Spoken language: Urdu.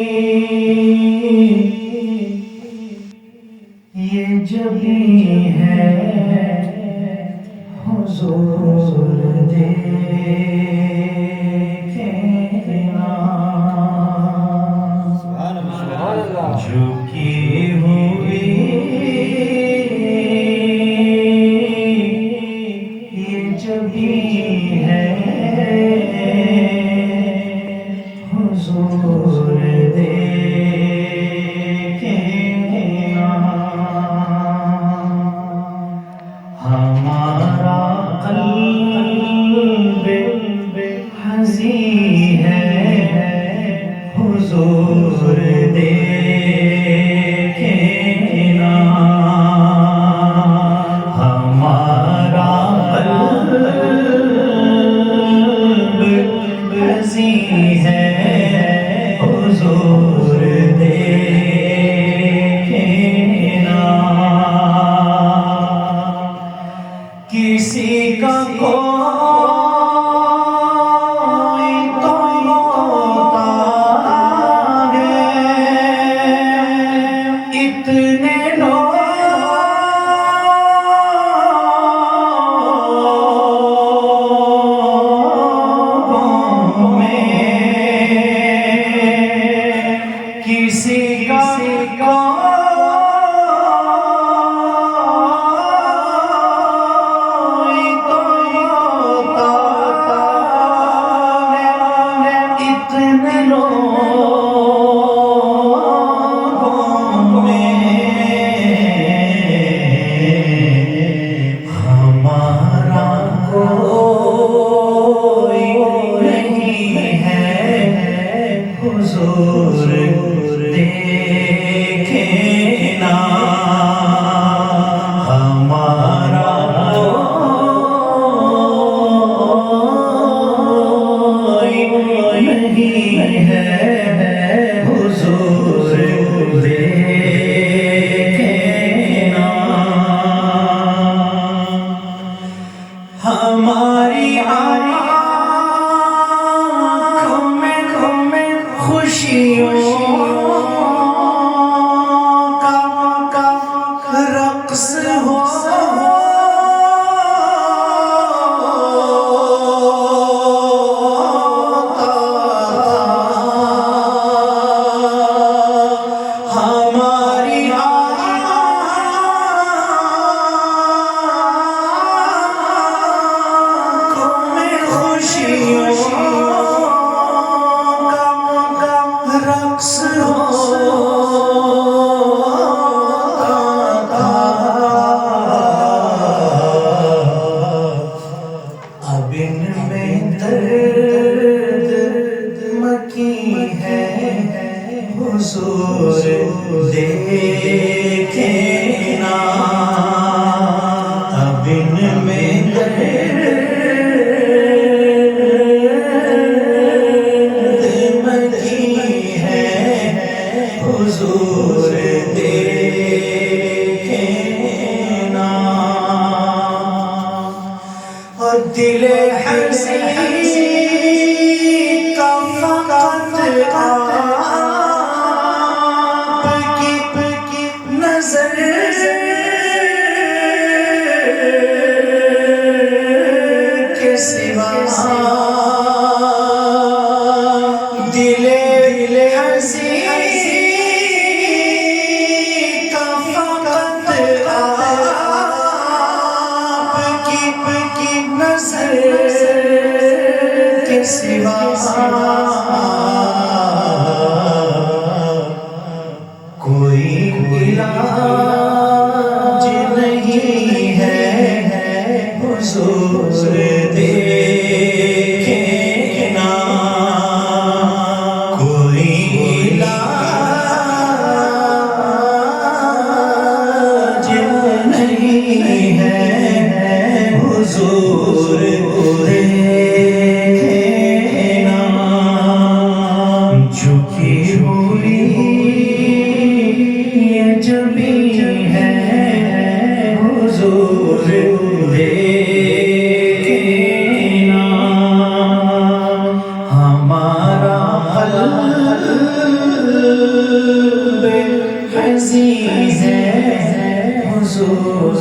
یہ جبھی ہے حضور دیکھنا جھکی ہوئی یہ جبھی ہے حضور ہمارا قلب حزین ہے حضور دیکھنا ہمارا قلب حزین ہے حضور دیکھنا کسی کا کوئی تو ہوتا ہے اتنے لوگوں میں کسی کا حضور دیکھنا ہمارا کوئی نہیں ہے حضور دیکھنا ہماری خوشیوں کا رقص ہو ہماری آنکھوں میں خوشیوں رقص اب ان میں درد مکی ہے حضور دیکھنا اب ان میں حضور دیکھنا اور دل حزین کا فقط آپ کی نظر کے سوا دل حزین کے سوا کوئی علاج نہیں ہے حضور دیکھنا کوئی علاج نہیں ہے حضور دیکھنا عرضی ہے حضور